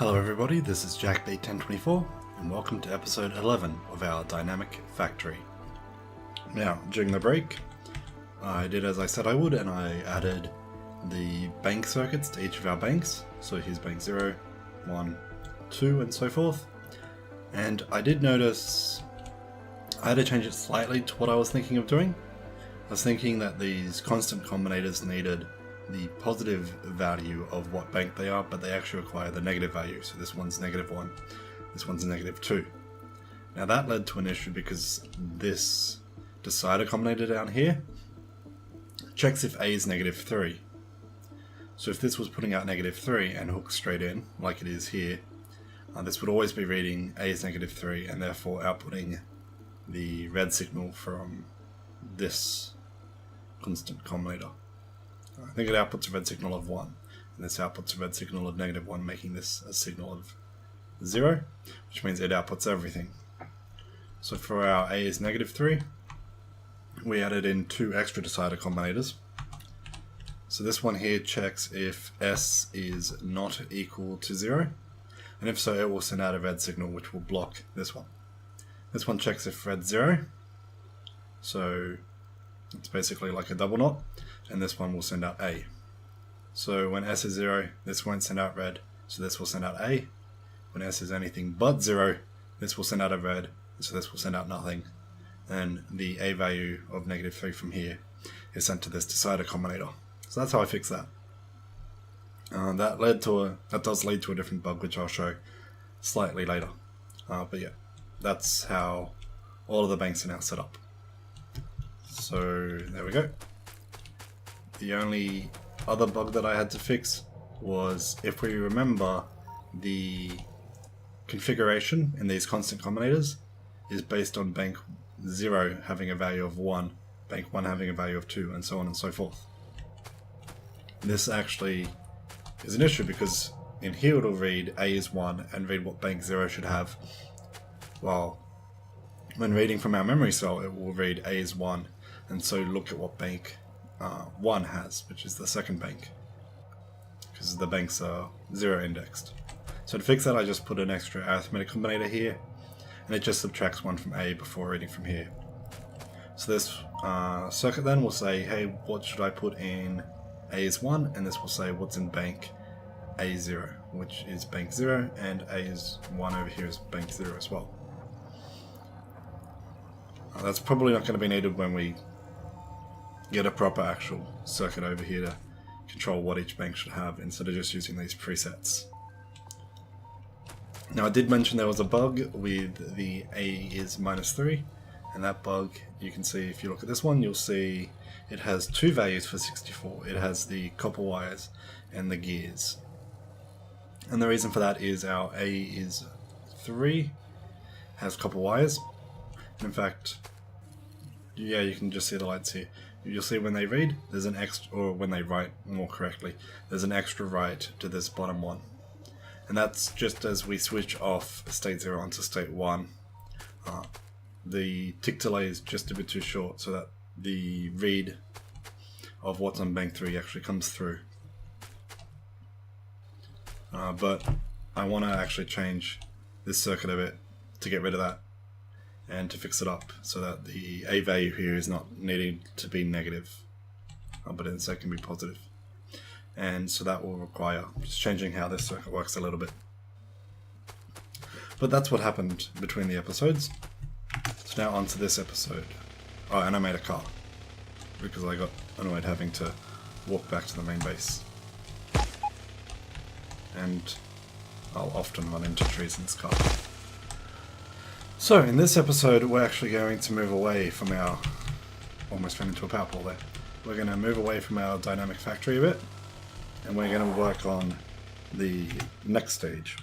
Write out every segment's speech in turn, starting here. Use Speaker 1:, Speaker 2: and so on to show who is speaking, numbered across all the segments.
Speaker 1: Hello everybody, this is JackB1024 and welcome to episode 11 of our Dynamic Factory. Now, during the break, I did as I said I would and I added the bank circuits to each of our banks. So here's bank 0, 1, 2 and so forth. And I did notice I had to change it slightly to what I was thinking of doing. I was thinking that these constant combinators needed the positive value of what bank they are, but they actually require the negative value. So this one's -1, this one's -2. Now that led to an issue because this decider combinator down here checks if A is -3. So if this was putting out -3 and hooked straight in, like it is here, this would always be reading A is -3 and therefore outputting the red signal from this constant combinator. I think it outputs a red signal of 1, and this outputs a red signal of -1, making this a signal of 0, which means it outputs everything. So for our A is -3, we added in 2 extra decider combinators. So this one here checks if S is not equal to 0, and if so, it will send out a red signal which will block this one. This one checks if red's 0, so it's basically like a double knot, and this one will send out A. So when S is 0, this won't send out red, so this will send out A. When S is anything but 0, this will send out a red, so this will send out nothing. And the A value of -3 from here is sent to this decider combinator. So that's how I fix that. That does lead to a different bug, which I'll show slightly later. But yeah, that's how all of the banks are now set up. So there we go. The only other bug that I had to fix was, if we remember, the configuration in these constant combinators is based on bank 0 having a value of 1, bank 1 having a value of 2, and so on and so forth. This actually is an issue because in here it'll read A is 1 and read what bank 0 should have, while when reading from our memory cell it will read A is 1 and so look at what bank 1 has, which is the second bank, because the banks are 0 indexed. So to fix that, I just put an extra arithmetic combinator here, and it just subtracts 1 from A before reading from here. So this circuit then will say, hey, what should I put in A is 1, and this will say what's in bank A0, which is bank 0, and A is 1 over here is bank 0 as well. That's probably not going to be needed when we get a proper actual circuit over here to control what each bank should have instead of just using these presets. Now I did mention there was a bug with the A is -3, and that bug, you can see if you look at this one, you'll see it has 2 values for 64. It has the copper wires and the gears. And the reason for that is our A is 3 has copper wires. And in fact, yeah, you can just see the lights here. You'll see when they read, there's an extra, or when they write more correctly, there's an extra write to this bottom one. And that's just as we switch off state 0 onto state 1. The tick delay is just a bit too short so that the read of what's on bank 3 actually comes through. But I want to actually change this circuit a bit to get rid of that, and to fix it up so that the A value here is not needing to be negative, but instead can be positive. And so that will require just changing how this circuit works a little bit. But that's what happened between the episodes. So now on to this episode. Oh, and I made a car, because I got annoyed having to walk back to the main base. And I'll often run into trees in this car. So in this episode we're actually going to move away from our, almost ran into a power pole there, we're going to move away from our dynamic factory a bit, and we're going to work on the next stage.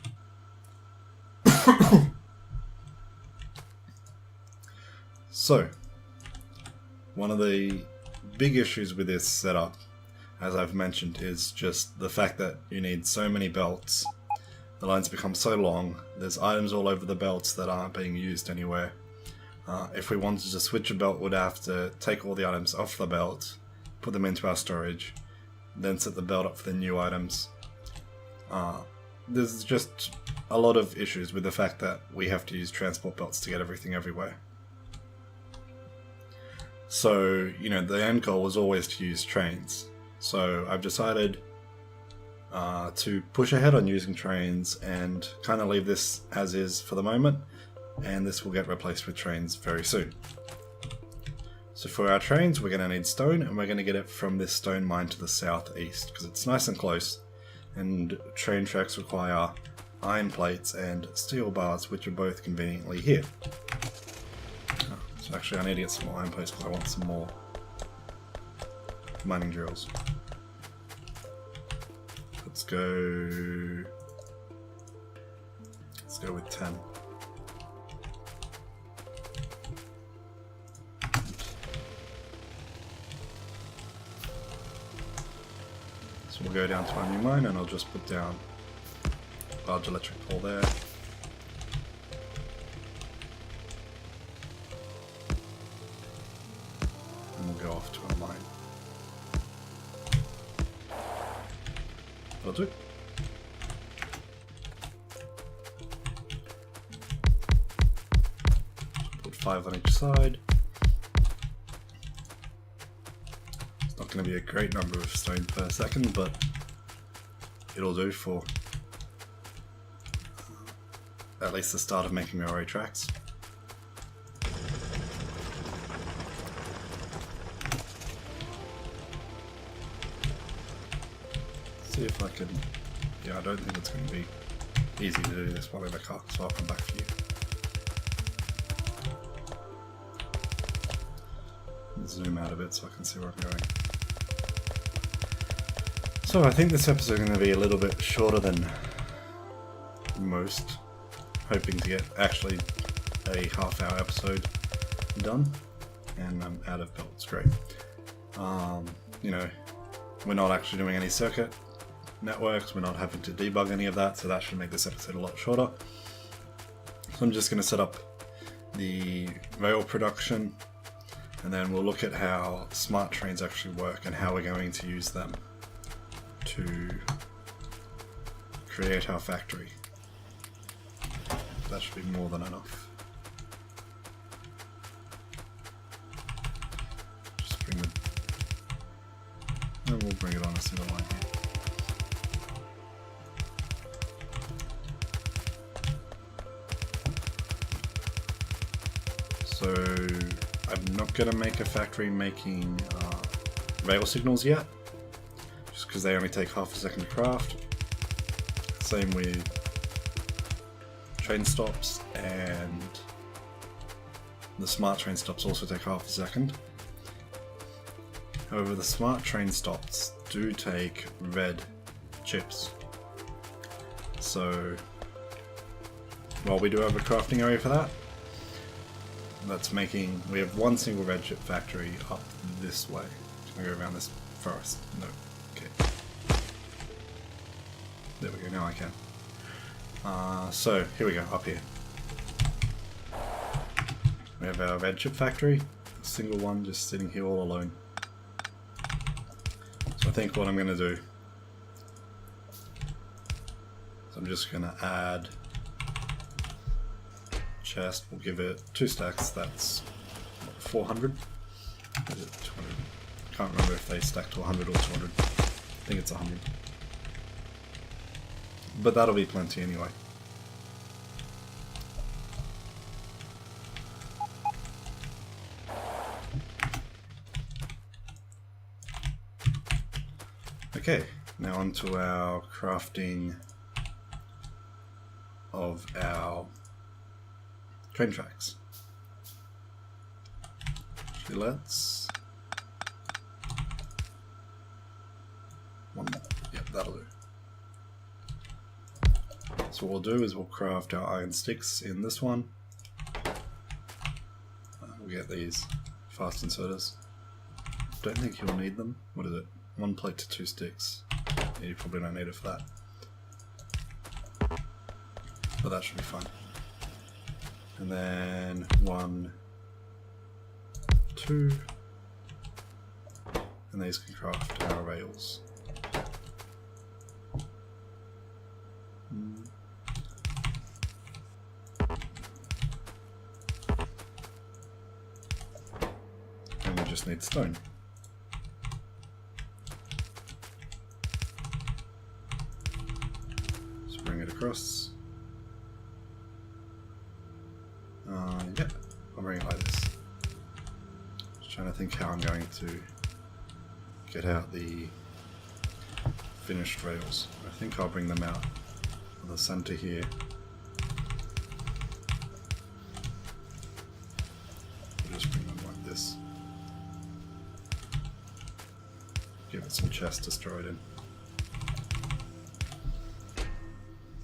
Speaker 1: So, one of the big issues with this setup, as I've mentioned, is just the fact that you need so many belts. The lines become so long, there's items all over the belts that aren't being used anywhere. If we wanted to switch a belt, we'd have to take all the items off the belt, put them into our storage, then set the belt up for the new items. there's just a lot of issues with the fact that we have to use transport belts to get everything everywhere. So, you know, the end goal was always to use trains. So I've decided to push ahead on using trains and kind of leave this as is for the moment, and this will get replaced with trains very soon. So for our trains, we're going to need stone, and we're going to get it from this stone mine to the southeast because it's nice and close, and train tracks require iron plates and steel bars, which are both conveniently here. So actually I need to get some more iron plates because I want some more mining drills. Let's go with 10. So we'll go down to our new mine, and I'll just put down a large electric pole there. And we'll go off to our mine. That'll do. Put 5 on each side. It's not going to be a great number of stone per second, but it'll do for at least the start of making railway tracks. See if I can. Yeah, I don't think it's going to be easy to do this while in the car, so I'll come back for you. Zoom out a bit so I can see where I'm going. So I think this episode is going to be a little bit shorter than most. Hoping to get actually a half-hour episode done, and I'm out of belts. Great. You know, we're not actually doing any circuit networks. We're not having to debug any of that, so that should make this episode a lot shorter. So I'm just going to set up the rail production, and then we'll look at how smart trains actually work and how we're going to use them to create our factory. That should be more than enough. Just bring it, and we'll bring it on a single line here. So I'm not going to make a factory making rail signals yet, just because they only take half a second to craft. Same with train stops, and the smart train stops also take half a second. However, the smart train stops do take red chips. So while we do have a crafting area for that, that's making, we have one single red chip factory up this way. Can I go around this forest? No. Okay. There we go, now I can. So here we go, up here. We have our red chip factory, a single one just sitting here all alone. So I think what I'm going to do is I'm just going to add chest, we'll give it 2 stacks, that's what, 400? Is it 200? I can't remember if they stack to 100 or 200. I think it's 100. But that'll be plenty anyway. Okay, now onto our crafting of our train tracks. Actually, let's one more. Yep, that'll do. So what we'll do is we'll craft our iron sticks in this one. We'll get these fast inserters. Don't think you'll need them. What is it? 1 plate to 2 sticks. Yeah, you probably don't need it for that. But that should be fine. And then 1, 2. And these can craft our rails. And we just need stone. So bring it across. Yeah, I'll bring it like this. Just trying to think how I'm going to get out the finished rails. I think I'll bring them out of the center here. I'll just bring them like this. Give it some chest to store it in.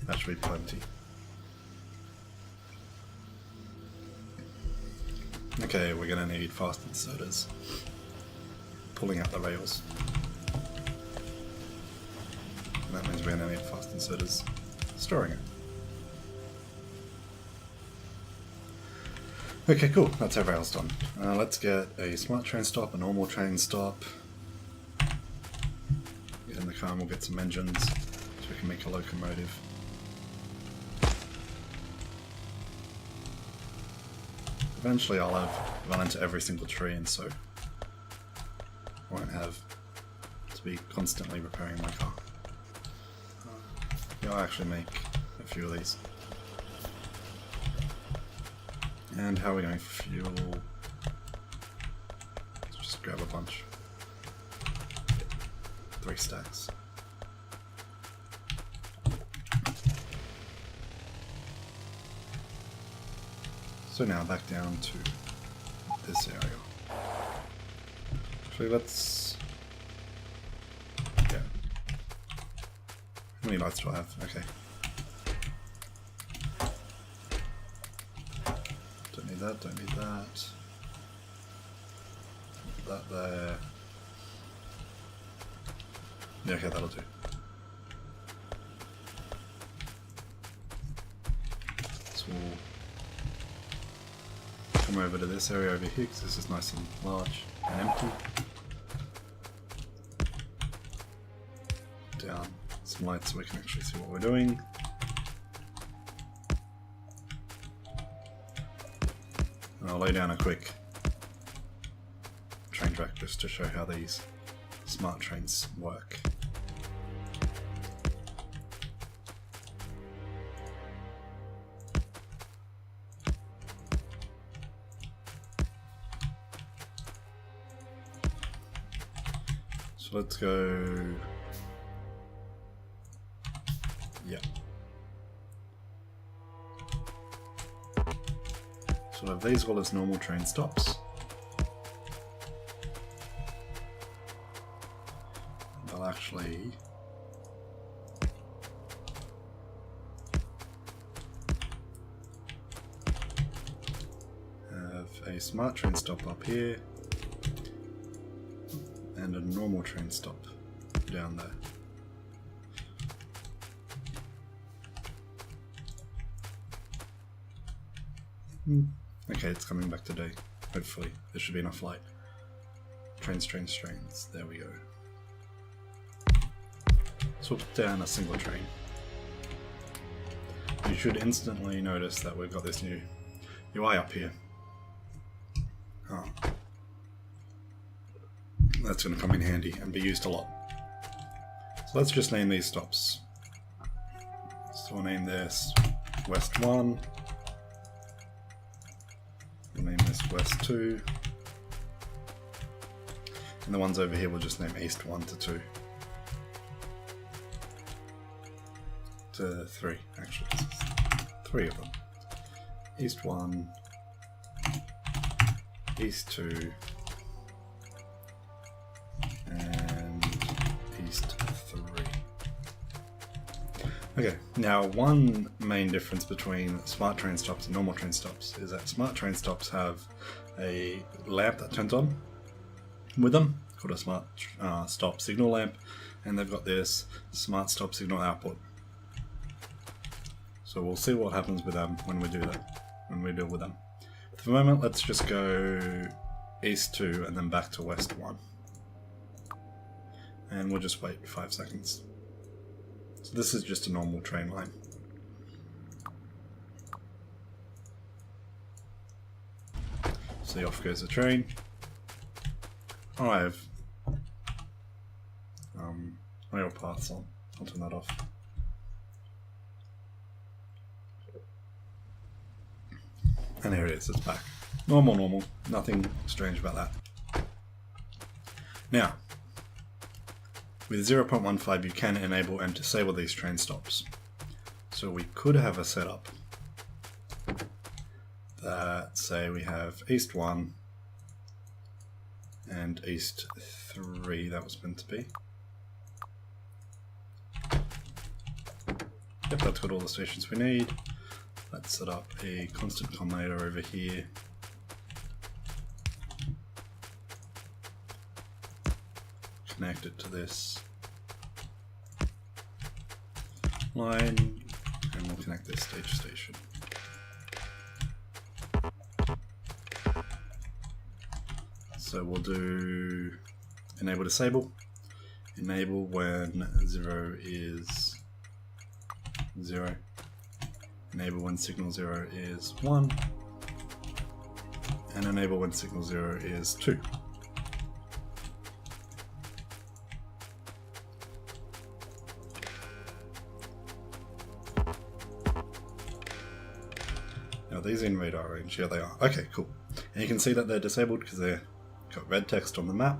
Speaker 1: That should be plenty. Okay, we're going to need fast inserters. Pulling out the rails. And that means we're going to need fast inserters storing it. Okay, cool. That's our rails done. Let's get a smart train stop, a normal train stop. Get in the car and we'll get some engines so we can make a locomotive. Eventually I'll have run into every single tree, and so I won't have to be constantly repairing my car. Yeah, I'll actually make a few of these. And how are we going for fuel? Let's just grab a bunch. 3 stacks. So now back down to this area. Actually, let's... yeah. How many lights do I have? Okay. Don't need that, don't need that. Put that there. Yeah, okay, that'll do. So we'll come over to this area over here because this is nice and large and empty. Down some lights so we can actually see what we're doing. And I'll lay down a quick train track just to show how these smart trains work. So let's go... yeah. So have these all as normal train stops. They'll actually have a smart train stop up here and a normal train stop down there. Okay, it's coming back today. Hopefully, there should be enough light. Trains, trains, trains. There we go. Swap down a single train. You should instantly notice that we've got this new UI up here. Oh. That's going to come in handy and be used a lot. So let's just name these stops. So we'll name this West 1. We'll name this West 2. And the ones over here we'll just name East 1 to 2. To 3, actually. 3 of them. East 1, East 2, and East 3. Okay, now one main difference between smart train stops and normal train stops is that smart train stops have a lamp that turns on with them, called a smart stop signal lamp, and they've got this smart stop signal output. So we'll see what happens with them when we do that, when we deal with them. For the moment, let's just go East 2 and then back to West 1. And we'll just wait 5 seconds. So this is just a normal train line. So off goes the train. Oh, I have rail paths on. I'll turn that off. And here it is, it's back. Normal. Nothing strange about that. Now, with 0.15 you can enable and disable these train stops. So we could have a setup that, say we have East 1 and East 3, that was meant to be. Yep, that's got all the stations we need. Let's set up a constant combinator over here. Connect it to this line, and we'll connect this stage to station. So we'll do enable disable. Enable when 0 is 0. Enable when signal 0 is 1. And enable when signal 0 is 2. Now these in radar range, yeah they are. Okay, cool. And you can see that they're disabled because they've got red text on the map.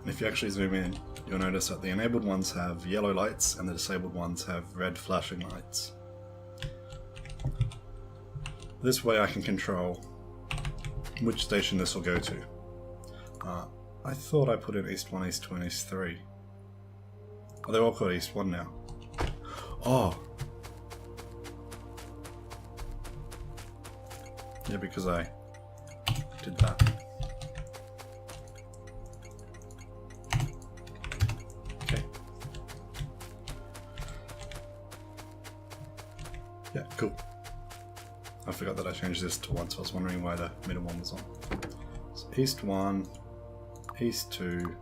Speaker 1: And if you actually zoom in, you'll notice that the enabled ones have yellow lights and the disabled ones have red flashing lights. This way I can control which station this will go to. I thought I put in East 1, East 2 and East 3. Oh, they're all called East 1 now. Oh! Yeah, because I did that. Okay. Yeah, cool. I forgot that I changed this to 1, so I was wondering why the middle one was on. So East 1, East 2,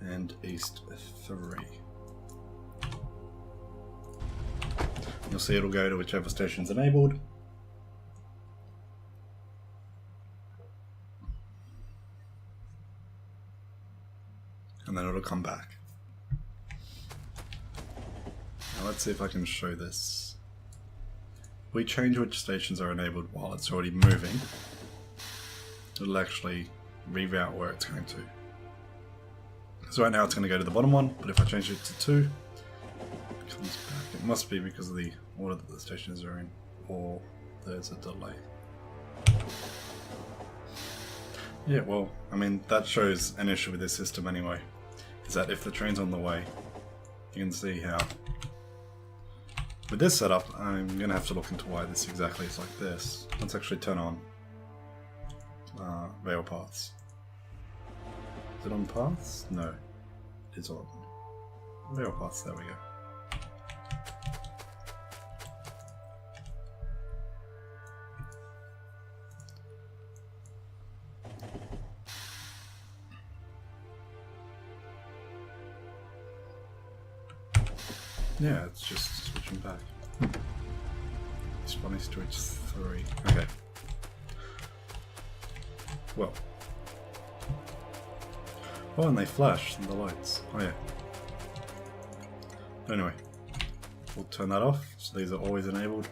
Speaker 1: and East 3. You'll see it'll go to whichever station's enabled. And then it'll come back. Now let's see if I can show this. We change which stations are enabled while it's already moving. It'll actually reroute where it's going to. So right now it's going to go to the bottom one, but if I change it to 2, it comes back. It must be because of the order that the stations are in, or there's a delay. Yeah, well, I mean, that shows an issue with this system anyway. Is that if the train's on the way, you can see how with this setup, I'm going to have to look into why this exactly is like this. Let's actually turn on rail paths. Is it on paths? No, it is on rail paths. There we go. Yeah, it's just switching back. East 1, East 2, East 3. Okay. Well. Oh, and they flash, the lights. Oh yeah. Anyway, we'll turn that off, so these are always enabled.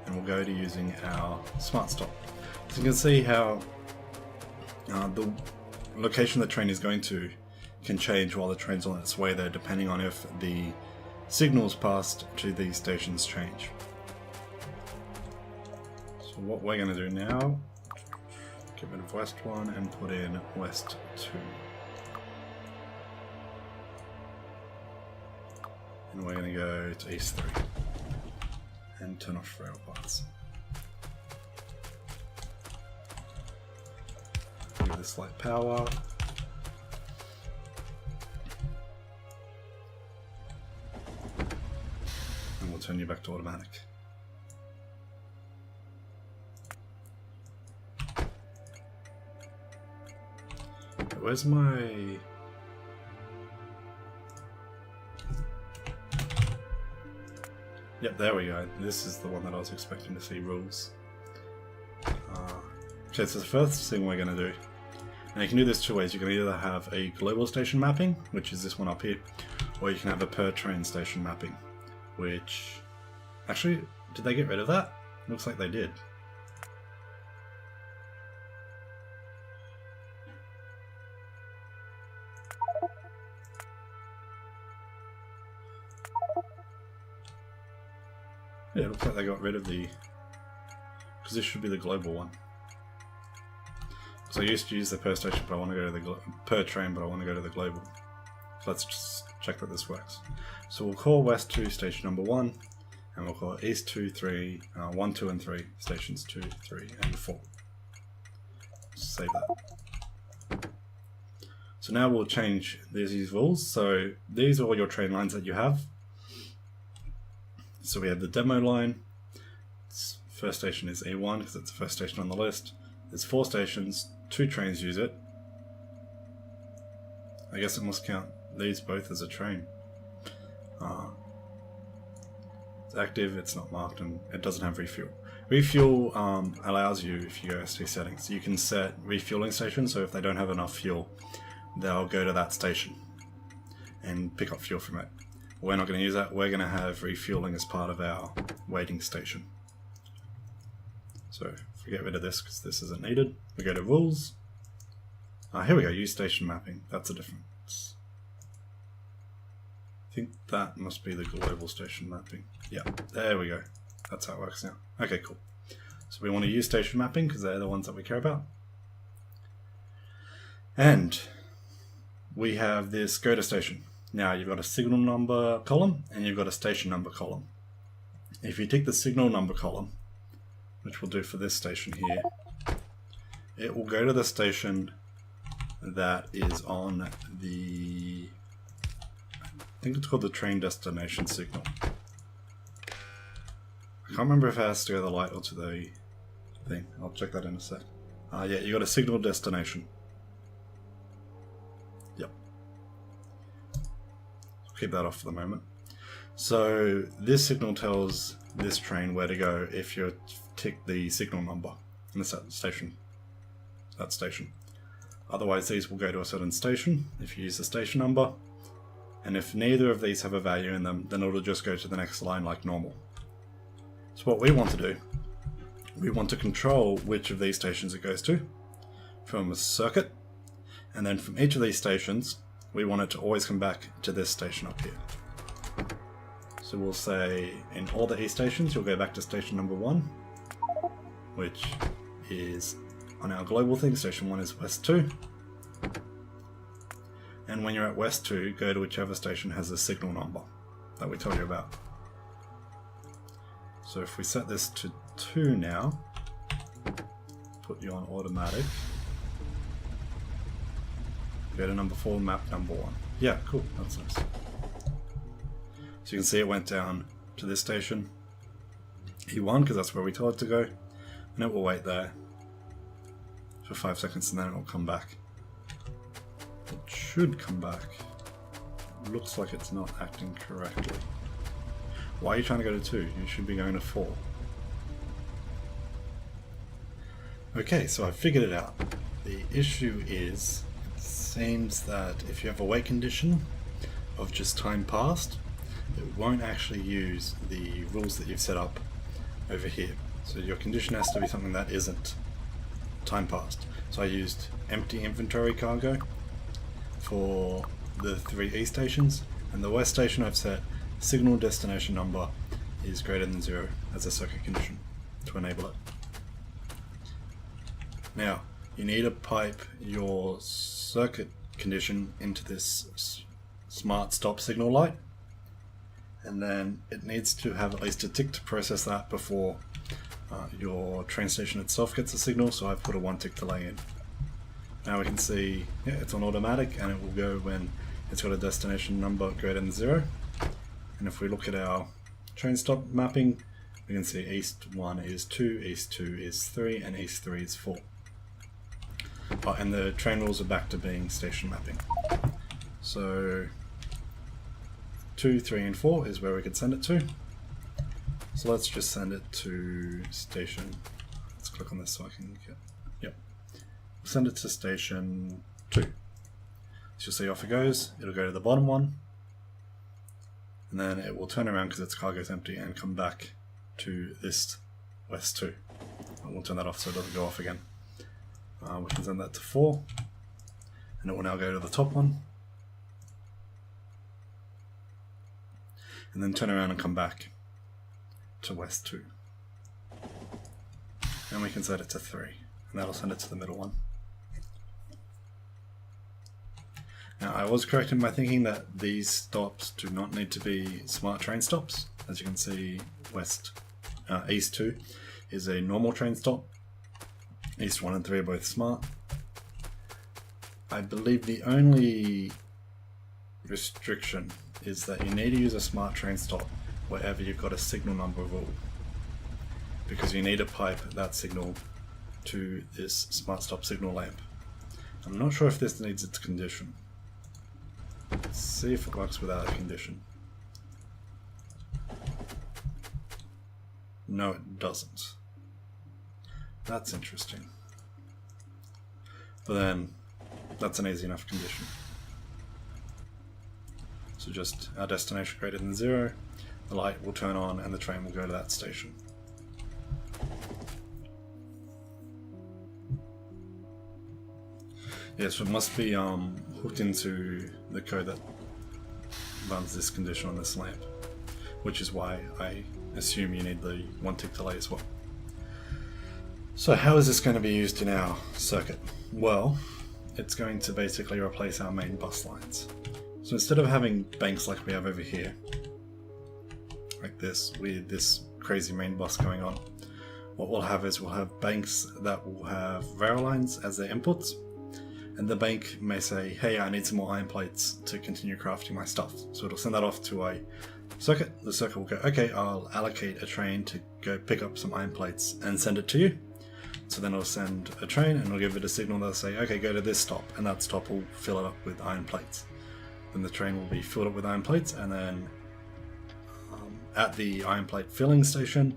Speaker 1: And we'll go to using our smart stop. So you can see how the location the train is going to can change while the train's on its way there, depending on if the signals passed to these stations change. So what we're going to do now, get rid of West 1 and put in West 2. And we're going to go to East 3 and turn off rail paths. Give this light power. Turn you back to automatic. Where's my... Yep, there we go. This is the one that I was expecting to see rules. Okay, so the first thing we're going to do, and you can do this two ways. You can either have a global station mapping, which is this one up here, or you can have a per train station mapping, which... Actually, did they get rid of that? Looks like they did. Yeah, it looks like they got rid of the... Because this should be the global one. So I used to use the per station, but I want to go to the per train, but I want to go to the global. So let's just check that this works. So we'll call West 2 station number 1, and we'll call East 2, 3, 1, 2, and 3 stations 2, 3, and 4. Just save that. So now we'll change these rules. So these are all your train lines that you have. So we have the demo line. First station is E1 because it's the first station on the list. There's 4 stations, 2 trains use it. I guess it must count these both as a train. It's active, it's not marked, and it doesn't have refuel. Refuel allows you, if you go ST settings, you can set refueling stations, so if they don't have enough fuel, they'll go to that station and pick up fuel from it. We're not going to use that, we're going to have refueling as part of our waiting station. So if we get rid of this because this isn't needed, we go to rules. Here we go, use station mapping. That's a difference. I think that must be the global station mapping. Yeah, there we go. That's how it works now. Okay, cool. So we want to use station mapping because they're the ones that we care about. And we have this go to station. Now you've got a signal number column and you've got a station number column. If you tick the signal number column, which we'll do for this station here, it will go to the station that is on the, I think it's called the train destination signal. I can't remember if it has to go to the light or to the thing. I'll check that in a sec. Yeah, you got a signal destination. Yep. Keep that off for the moment. So this signal tells this train where to go if you tick the signal number in the station. That station. Otherwise these will go to a certain station if you use the station number, and if neither of these have a value in them, then it'll just go to the next line like normal. So what we want to do, we want to control which of these stations it goes to from a circuit, and then from each of these stations we want it to always come back to this station up here. So we'll say in all the E stations you'll go back to station number 1, which is on our global thing. Station 1 is West 2. And when you're at West 2, go to whichever station has a signal number that we told you about. So if we set this to 2 now, put you on automatic, go to number 4, map number 1. Yeah, cool, that's nice. So you can see it went down to this station, E1, because that's where we told it to go, and it will wait there for 5 seconds and then it will come back. It should come back. Looks like it's not acting correctly. Why are you trying to go to 2? You should be going to 4. Okay, so I figured it out. The issue is, it seems that if you have a wait condition of just time passed, it won't actually use the rules that you've set up over here. So your condition has to be something that isn't time passed. So I used empty inventory cargo for the 3 E stations, and the West station I've set signal destination number is greater than 0 as a circuit condition to enable it. Now you need to pipe your circuit condition into this smart stop signal light, and then it needs to have at least a tick to process that before your train station itself gets a signal, so I've put a 1 tick delay in. Now we can see, yeah, it's on automatic and it will go when it's got a destination number greater than 0. And if we look at our train stop mapping, we can see East 1 is 2, East 2 is 3, and East 3 is 4. And the train rules are back to being station mapping. So 2, 3, and 4 is where we could send it to. So let's just send it to station. Let's click on this so I can get, yep. Send it to station 2. So you'll see off it goes. It'll go to the bottom one, and then it will turn around because its cargo is empty and come back to this West 2. And we'll turn that off so it doesn't go off again. We can send that to 4, and it will now go to the top one, and then turn around and come back to West 2. And we can set it to 3, and that'll send it to the middle one. Now, I was correct in my thinking that these stops do not need to be smart train stops. As you can see, East 2 is a normal train stop. East 1 and 3 are both smart. I believe the only restriction is that you need to use a smart train stop wherever you've got a signal number of all, because you need to pipe that signal to this smart stop signal lamp. I'm not sure if this needs its condition. Let's see if it works without a condition. No, it doesn't. That's interesting. But then, that's an easy enough condition. So just our destination greater than 0, the light will turn on and the train will go to that station. Yes, so it must be hooked into the code that runs this condition on this lamp, which is why I assume you need the 1 tick delay as well. So how is this going to be used in our circuit? Well, it's going to basically replace our main bus lines. So instead of having banks like we have over here, like this, with this crazy main bus going on, what we'll have is we'll have banks that will have rail lines as their inputs, and the bank may say, hey, I need some more iron plates to continue crafting my stuff. So it'll send that off to a circuit. The circuit will go, okay, I'll allocate a train to go pick up some iron plates and send it to you. So then it'll send a train and it'll give it a signal that'll say, okay, go to this stop, and that stop will fill it up with iron plates. Then the train will be filled up with iron plates, and then at the iron plate filling station,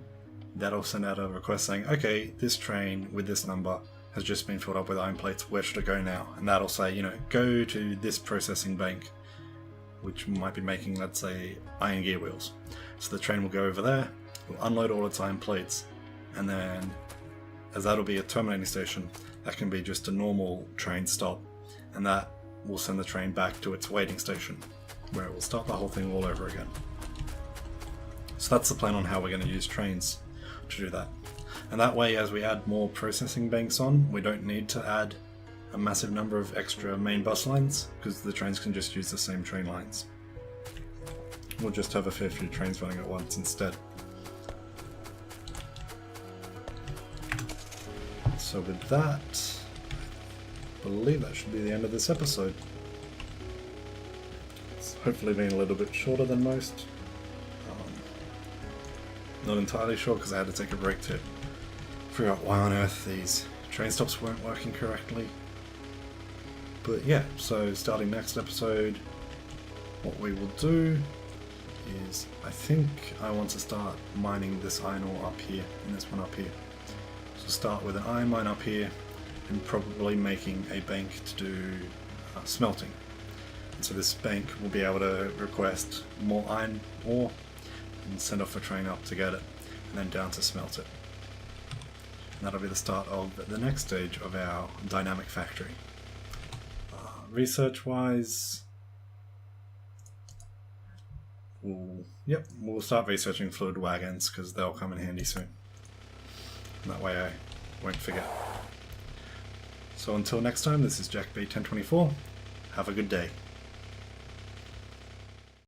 Speaker 1: that'll send out a request saying, okay, this train with this number has just been filled up with iron plates, where should it go now? And that'll say, go to this processing bank, which might be making, let's say, iron gear wheels. So the train will go over there, will unload all its iron plates, and then, as that'll be a terminating station, that can be just a normal train stop, and that will send the train back to its waiting station, where it will start the whole thing all over again. So that's the plan on how we're going to use trains to do that. And that way, as we add more processing banks on, we don't need to add a massive number of extra main bus lines, because the trains can just use the same train lines. We'll just have a fair few trains running at once instead. So with that, I believe that should be the end of this episode. It's hopefully been a little bit shorter than most. Not entirely sure, because I had to take a break to figure out why on earth these train stops weren't working correctly. But yeah, so starting next episode, what we will do is, I think I want to start mining this iron ore up here, and this one up here. So start with an iron mine up here, and probably making a bank to do smelting. And so this bank will be able to request more iron ore, and send off a train up to get it, and then down to smelt it. And that'll be the start of the next stage of our dynamic factory. Research-wise, we'll start researching fluid wagons, because they'll come in handy soon. And that way I won't forget. So until next time, this is Jack B1024. Have a good day.